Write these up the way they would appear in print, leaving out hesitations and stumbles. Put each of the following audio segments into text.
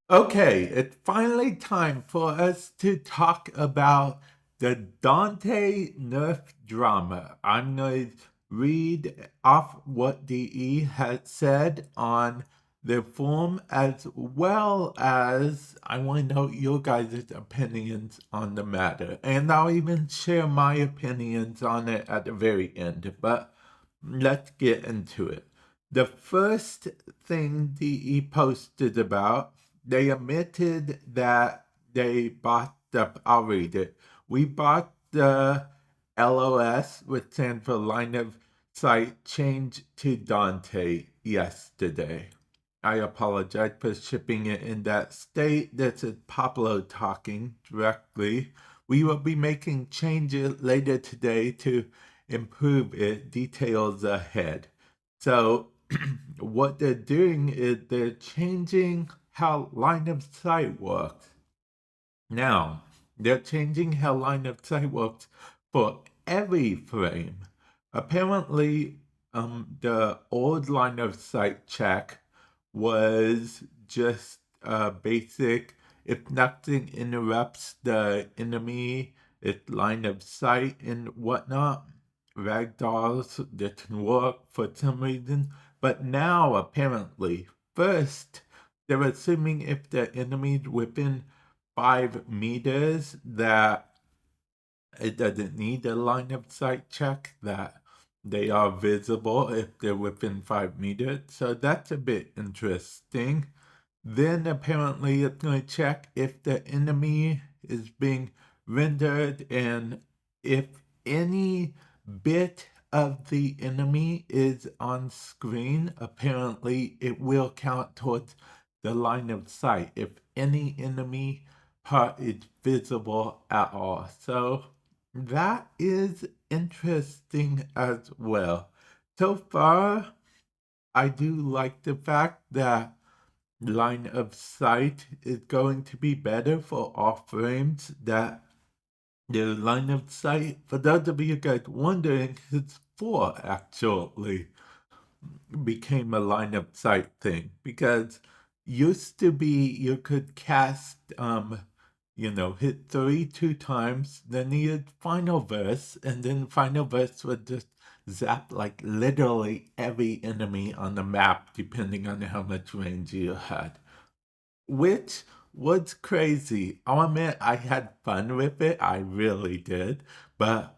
Okay, it's finally time for us to talk about the Dante Nerf drama. I'm going to read off what DE has said on the forum, as well as I want to know your guys' opinions on the matter. And I'll even share my opinions on it at the very end. But let's get into it. The first thing DE posted about, they admitted that they bought I'll read it. We bought the LOS, which stands for line of sight, change to Dante yesterday. I apologize for shipping it in that state. This is Pablo talking directly. We will be making changes later today to improve it. Details ahead. So, what they're doing is they're changing how line of sight works. Now, they're changing how line of sight works for every frame. Apparently, the old line of sight check was just basic. If nothing interrupts the enemy, its line of sight and whatnot, ragdolls that can work for some reason. But now, apparently, first, they're assuming if the enemy's within 5 meters that it doesn't need a line of sight check, that they are visible if they're within 5 meters. So that's a bit interesting. Then apparently it's going to check if the enemy is being rendered and if any bit of the enemy is on screen, apparently it will count towards the line of sight if any enemy part is visible at all. So that is interesting as well. So far, I do like the fact that line of sight is going to be better for all frames. That the line of sight, for those of you guys wondering, it's 4 actually became a line of sight thing, because used to be you could cast hit 3 2 times, then you had final verse, and then final verse would just zap like literally every enemy on the map depending on how much range you had, which was crazy. I'll admit I had fun with it. I really did. But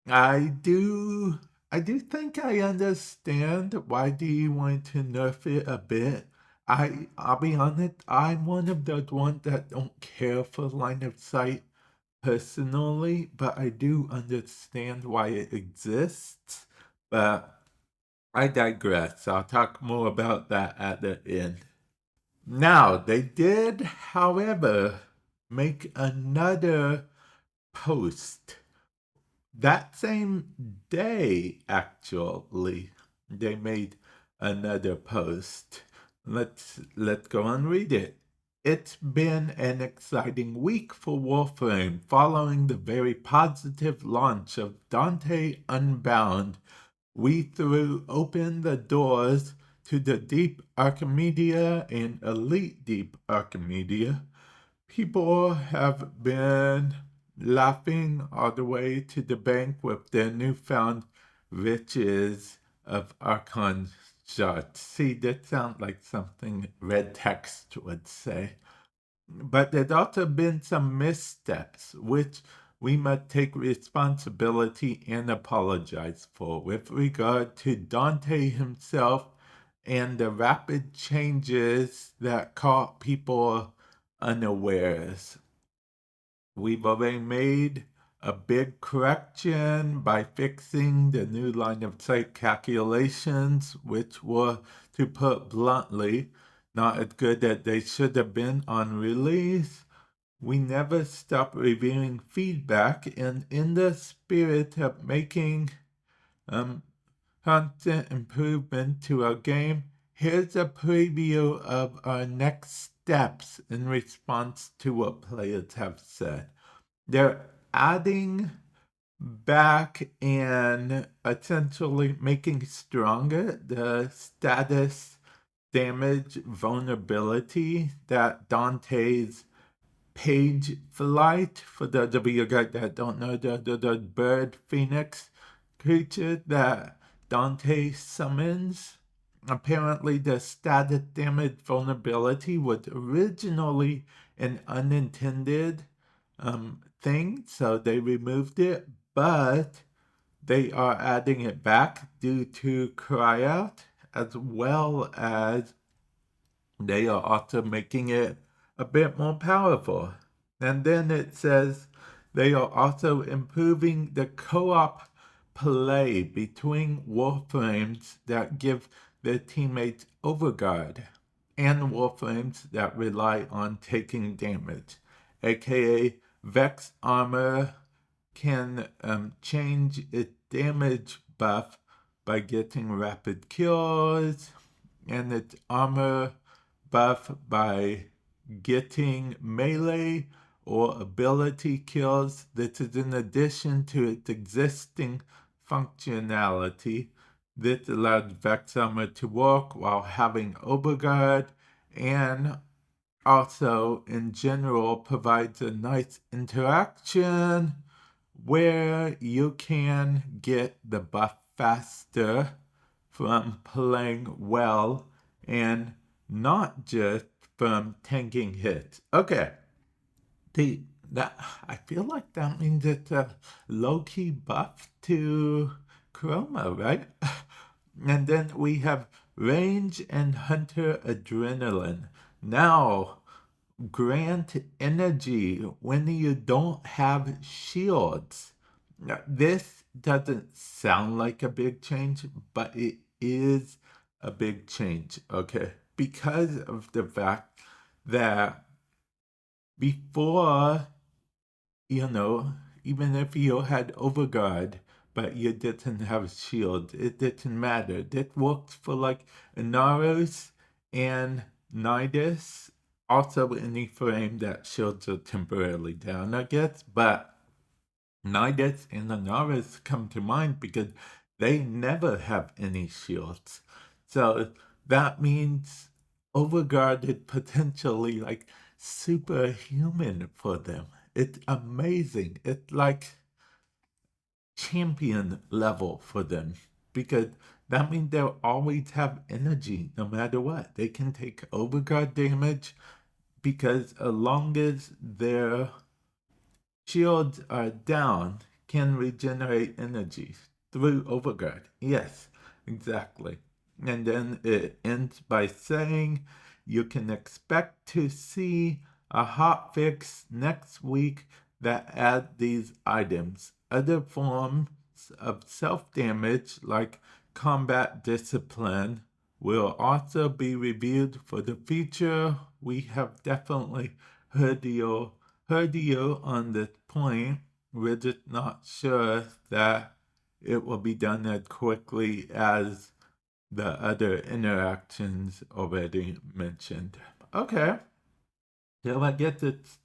I do I do think I understand why do you want to nerf it a bit. I'll be honest, I'm one of those ones that don't care for line of sight personally, but I do understand why it exists. But I digress. I'll talk more about that at the end. Now, they did, however, make another post. That same day, actually, they made another post. Let's go and read it. It's been an exciting week for Warframe following the very positive launch of Dante Unbound. We threw open the doors to the Deep Archimedia and Elite Deep Archimedia. People have been laughing all the way to the bank with their newfound riches of Archon shots. See, that sounds like something red text would say. But there's also been some missteps, which we must take responsibility and apologize for with regard to Dante himself and the rapid changes that caught people unawares. We've already made a big correction by fixing the new line of sight calculations, which were, to put bluntly, not as good as they should have been on release. We never stop reviewing feedback, and in the spirit of making um, constant improvement to our game, here's a preview of our next steps in response to what players have said. They're adding back and essentially making stronger the status damage vulnerability that Dante's page flight, for those of you guys that don't know, the bird phoenix creature that Dante summons. Apparently, the static damage vulnerability was originally an unintended thing, so they removed it, but they are adding it back due to cryout, as well as they are also making it a bit more powerful. And then it says they are also improving the co-op play between Warframes that give their teammates overguard and Warframes that rely on taking damage, aka Vex armor can change its damage buff by getting rapid cures, and its armor buff by getting melee or ability kills. This is in addition to its existing functionality. This allows Vex armor to work while having overguard, and also in general provides a nice interaction where you can get the buff faster from playing well and not just from tanking hits. Okay, I feel like that means it's a low-key buff to Chroma, right? And then we have Range and Hunter Adrenaline. Now, grant energy when you don't have shields. Now, this doesn't sound like a big change, but it is a big change, okay? Because of the fact that before, even if you had overguard, but you didn't have shield, it didn't matter. That worked for like Inaros and Nidus. Also, any frame that shields are temporarily down, I guess, but Nidus and Inaros come to mind because they never have any shields. So that means overguarded potentially like superhuman for them. It's amazing. It's like champion level for them because that means they'll always have energy no matter what. They can take overguard damage because as long as their shields are down, can regenerate energy through overguard. Yes, exactly. And then it ends by saying you can expect to see a hot fix next week that add these items. Other forms of self-damage like combat discipline will also be reviewed for the future. We have definitely heard you on this point. We're just not sure that it will be done as quickly as the other interactions already mentioned. Okay, so I guess it's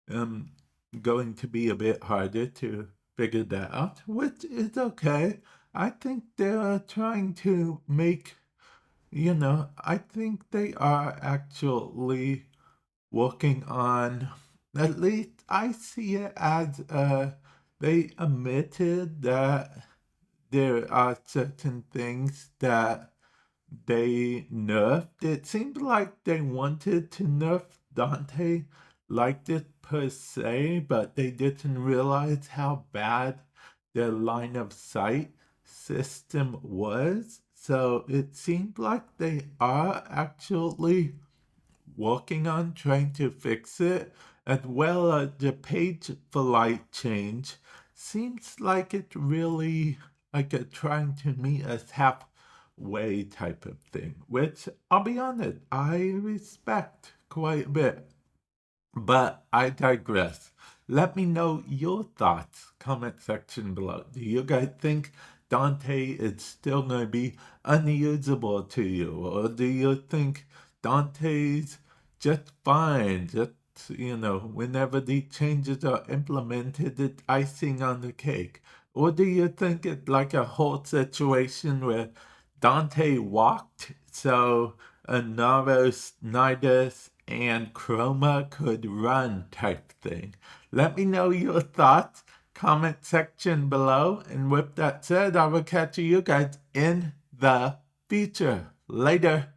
going to be a bit harder to figure that out, which is okay. I think they're trying to make, I think they are actually working on, at least I see it as they admitted that there are certain things that they nerfed. It seemed like they wanted to nerf Dante like it per se, but they didn't realize how bad their line of sight system was. So it seemed like they are actually working on trying to fix it, as well as the page flight change seems like it really like a trying to meet us halfway type of thing, which I'll be honest, I respect quite a bit. But I digress. Let me know your thoughts. Comment section below. Do you guys think Dante is still going to be unusable to you? Or do you think Dante's just fine? Just, whenever the changes are implemented, it's icing on the cake? Or do you think it's like a whole situation where Dante walked, so a Naros, Nidus, and Chroma could run type thing. Let me know your thoughts, comment section below, and with that said, I will catch you guys in the future. Later.